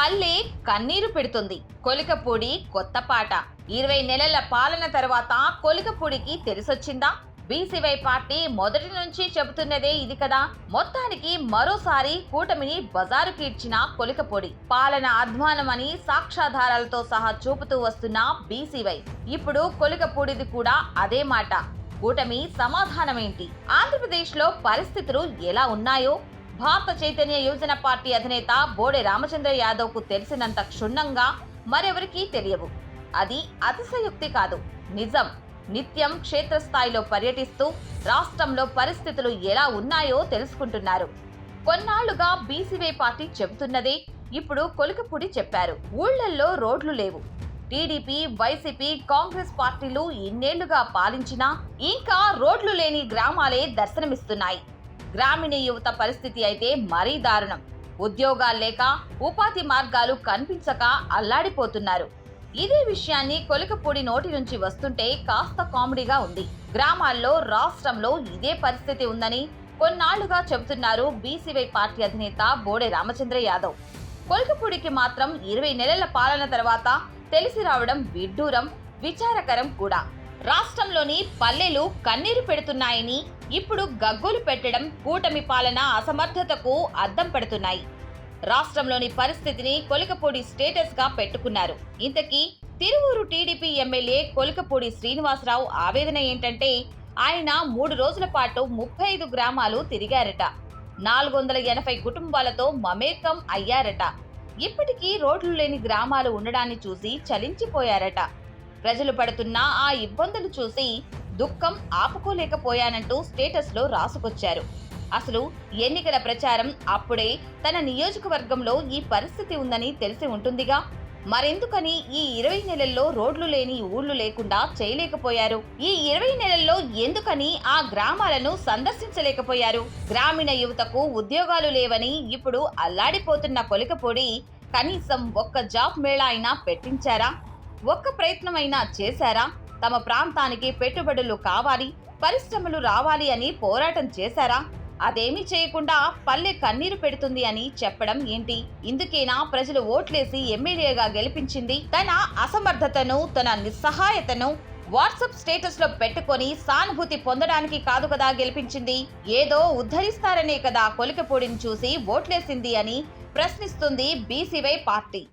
పల్లె కన్నీరు పెడుతుంది. కొలికపూడి కొత్త పాట. 20 నెలల పాలన తర్వాత కొలికపూడికి తెలిసొచ్చిందా? బీసీవై పార్టీ మొదటి నుంచి చెబుతున్నదే ఇది కదా. మొత్తానికి మరోసారి కూటమిని బజారుకి ఇచ్చిన కొలికపూడి పాలన అధ్వానమని సాక్ష్యాధారాలతో సహా చూపుతూ వస్తున్న బీసీవై ఇప్పుడు కొలికపూడిది కూడా అదే మాట. కూటమి సమాధానమేంటి? ఆంధ్రప్రదేశ్ లో పరిస్థితులు ఎలా ఉన్నాయో భారత చైతన్య యువజన పార్టీ అధినేత బోడే రామచంద్ర యాదవ్ కు తెలిసినంత క్షుణ్ణంగా మరెవరికీ తెలియవు. అది అతిశయోక్తి కాదు, నిజం. నిత్యం క్షేత్రస్థాయిలో పర్యటిస్తూ రాష్ట్రంలో పరిస్థితులు ఎలా ఉన్నాయో తెలుసుకుంటున్నారు. కొన్నాళ్లుగా బీసీవై పార్టీ చెబుతున్నదే ఇప్పుడు కొలికపూడి చెప్పారు. ఊళ్లల్లో రోడ్లు లేవు. టీడీపీ, వైసీపీ, కాంగ్రెస్ పార్టీలు ఇన్నేళ్లుగా పాలించినా ఇంకా రోడ్లు లేని గ్రామాలే దర్శనమిస్తున్నాయి. గ్రామీణ యువత పరిస్థితి అయితే మరీ దారుణం. ఉద్యోగాలు లేక, ఉపాధి మార్గాలు కనిపించక అల్లాడిపోతున్నారు. ఇదే విషయాన్ని కొలికపూడి నోటి నుంచి వస్తుంటే కాస్త కామెడీగా ఉంది. గ్రామాల్లో, రాష్ట్రంలో ఇదే పరిస్థితి ఉందని కొన్నాళ్లుగా చెబుతున్నారు బీసీవై పార్టీ అధినేత బోడే రామచంద్ర యాదవ్. కొలికపూడికి మాత్రం 20 నెలల పాలన తర్వాత తెలిసి రావడం విడ్డూరం, విచారకరం కూడా. రాష్ట్రంలోని పల్లెలు కన్నీరు పెడుతున్నాయని, ఇప్పుడు గగ్గోలు పెట్టడం కూటమి పాలన అసమర్థతకు అద్దం పడుతున్నాయి. రాష్ట్రంలోని పరిస్థితిని కొలికపూడి స్టేటస్ గా పెట్టుకున్నారు. ఇంతకీ తిరువూరు టీడీపీ ఎమ్మెల్యే కొలికపూడి శ్రీనివాసరావు ఆవేదన ఏంటంటే, ఆయన 3 రోజుల పాటు 35 గ్రామాలు తిరిగారట. 480 కుటుంబాలతో మమేకం అయ్యారట. ఇప్పటికీ రోడ్లు లేని గ్రామాలు ఉండడాన్ని చూసి చలించిపోయారట. ప్రజలు పడుతున్న ఆ ఇబ్బందులు చూసి దుఃఖం ఆపుకోలేకపోయానంటూ స్టేటస్ లో రాసుకొచ్చారు. అసలు ఎన్నికల ప్రచారం అప్పుడే తన నియోజకవర్గంలో ఈ పరిస్థితి ఉందని తెలిసి ఉంటుందిగా. మరెందుకని ఈ 20 నెలల్లో రోడ్లు లేని ఊళ్లు లేకుండా చేయలేకపోయారు? ఈ 20 నెలల్లో ఎందుకని ఆ గ్రామాలను సందర్శించలేకపోయారు? గ్రామీణ యువతకు ఉద్యోగాలు లేవని ఇప్పుడు అల్లాడిపోతున్న కొలికపూడి కనీసం ఒక్క జాబ్ మేళా అయినా పెట్టించారా? ఒక్క ప్రయత్నమైనా చేశారా? తమ ప్రాంతానికి పెట్టుబడులు కావాలి, పరిశ్రమలు రావాలి అని పోరాటం చేశారా? అదేమీ చేయకుండా పల్లె కన్నీరు పెడుతుంది అని చెప్పడం ఏంటి? ఇందుకేనా ప్రజలు ఓట్లేసి ఎమ్మెల్యేగా గెలిపించింది? తన అసమర్థతను, తన నిస్సహాయతను వాట్సాప్ స్టేటస్ లో పెట్టుకొని సానుభూతి పొందడానికి కాదు కదా గెలిపించింది. ఏదో ఉద్ధరిస్తారనే కదా కొలికపూడిని చూసి ఓట్లేసింది అని ప్రశ్నిస్తుంది బీసీవై పార్టీ.